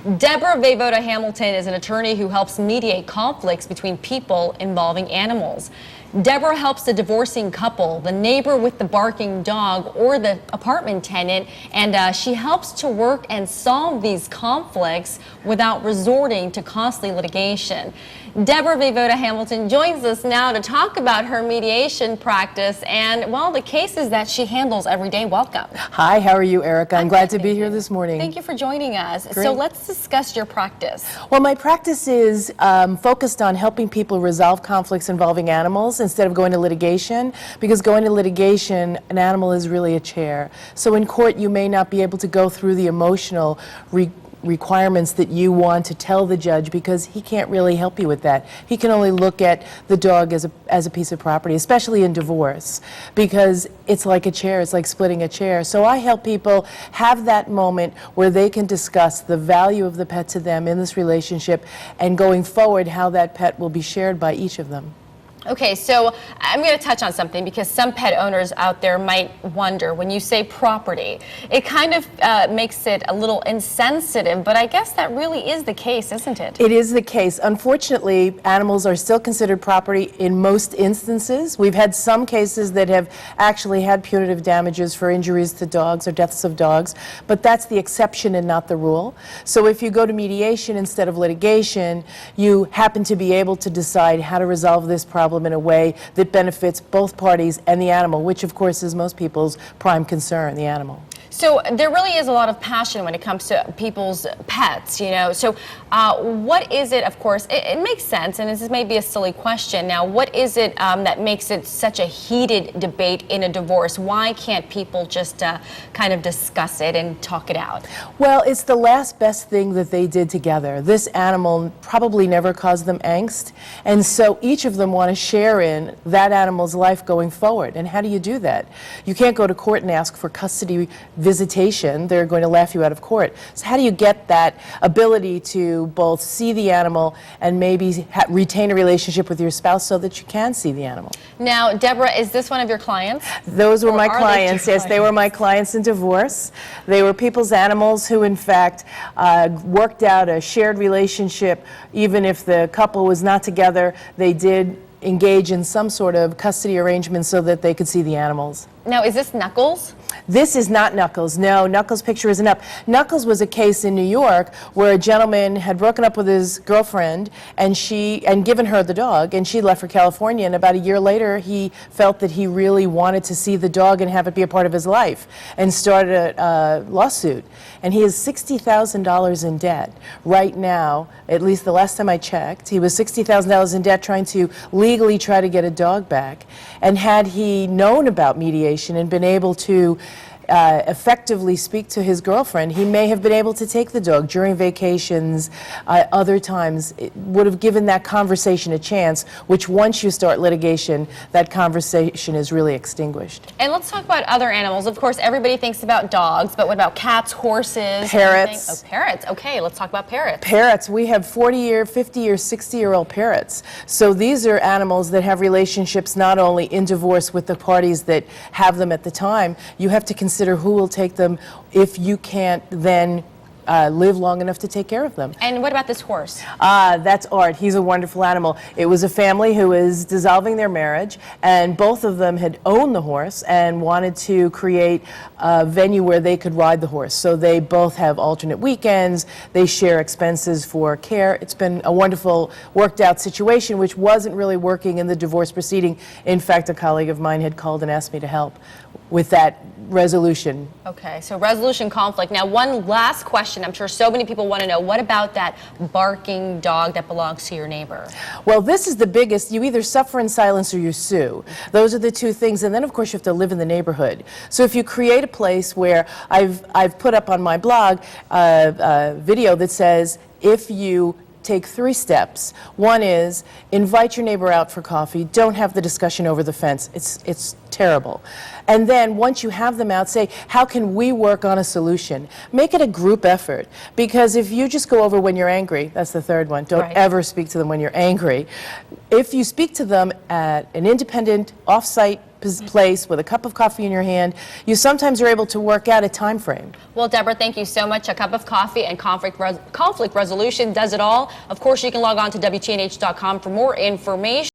Deborah Voivoda Hamilton is an attorney who helps mediate conflicts between people involving animals. Deborah helps the divorcing couple, the neighbor with the barking dog, or the apartment tenant, and she helps to work and solve these conflicts without resorting to costly litigation. Deborah Voivoda Hamilton joins us now to talk about her mediation practice and, well, the cases that she handles every day. Welcome. Hi, how are you, Erica? I'm glad to be here this morning. Thank you for joining us. Great. So let's discuss your practice. Well, my practice is focused on helping people resolve conflicts involving animals instead of going to litigation, because going to litigation, an animal is really a chair. So in court, you may not be able to go through the emotional requirements that you want to tell the judge, because he can't really help you with that. He can only look at the dog as a piece of property, especially in divorce, because it's like a chair, it's like splitting a chair. So I help people have that moment where they can discuss the value of the pet to them in this relationship, and going forward how that pet will be shared by each of them. Okay, so I'm going to touch on something, because some pet owners out there might wonder, when you say property, it kind of makes it a little insensitive, but I guess that really is the case, isn't it? It is the case. Unfortunately, animals are still considered property in most instances. We've had some cases that have actually had punitive damages for injuries to dogs or deaths of dogs, but that's the exception and not the rule. So if you go to mediation instead of litigation, you happen to be able to decide how to resolve this problem in a way that benefits both parties and the animal, which of course is most people's prime concern, the animal. So there really is a lot of passion when it comes to people's pets, you know. So what is it, of course, it makes sense, and this may be a silly question. Now, what is it that makes it such a heated debate in a divorce? Why can't people just kind of discuss it and talk it out? Well, it's the last best thing that they did together. This animal probably never caused them angst, and so each of them want to share in that animal's life going forward. And how do you do that? You can't go to court and ask for custody visitation. They're going to laugh you out of court. So how do you get that ability to both see the animal and maybe retain a relationship with your spouse so that you can see the animal? Now, Deborah, is this one of your clients? Those were my clients. Yes, they were my clients in divorce. They were people's animals who, in fact, worked out a shared relationship. Even if the couple was not together, they did engage in some sort of custody arrangement so that they could see the animals. Now, is this Knuckles? This is not Knuckles. No, Knuckles' picture isn't up. Knuckles was a case in New York where a gentleman had broken up with his girlfriend and given her the dog, and she left for California, and about a year later he felt that he really wanted to see the dog and have it be a part of his life, and started a lawsuit. And he is $60,000 in debt right now. At least the last time I checked, he was $60,000 in debt trying to legally try to get a dog back. And had he known about mediation and been able to effectively speak to his girlfriend, he may have been able to take the dog during vacations, other times. It would have given that conversation a chance, which once you start litigation, that conversation is really extinguished. And let's talk about other animals. Of course, everybody thinks about dogs, but what about cats, horses? Parrots. Oh, parrots. Okay, let's talk about parrots. Parrots. We have 40-year, 50-year, 60-year-old parrots. So these are animals that have relationships not only in divorce with the parties that have them at the time. You have to consider who will take them if you can't then live long enough to take care of them. And what about this horse? That's Art. He's a wonderful animal. It was a family who was dissolving their marriage, and both of them had owned the horse and wanted to create a venue where they could ride the horse. So they both have alternate weekends. They share expenses for care. It's been a wonderful, worked out situation, which wasn't really working in the divorce proceeding. In fact, a colleague of mine had called and asked me to help with that resolution. Okay, so resolution conflict. Now, one last question. I'm sure so many people want to know, what about that barking dog that belongs to your neighbor? Well, this is the biggest. You either suffer in silence or you sue. Those are the two things. And then, of course, you have to live in the neighborhood. So if you create a place where I've put up on my blog a video that says, if you take 3 steps. One is invite your neighbor out for coffee. Don't have the discussion over the fence. It's terrible. And then once you have them out, say, how can we work on a solution? Make it a group effort. Because if you just go over when you're angry, that's the third one. Don't ever speak to them when you're angry. If you speak to them at an independent, off-site place with a cup of coffee in your hand, you sometimes are able to work out a time frame. Well, Deborah, thank you so much. A cup of coffee and conflict resolution does it all. Of course, you can log on to WTNH.com for more information.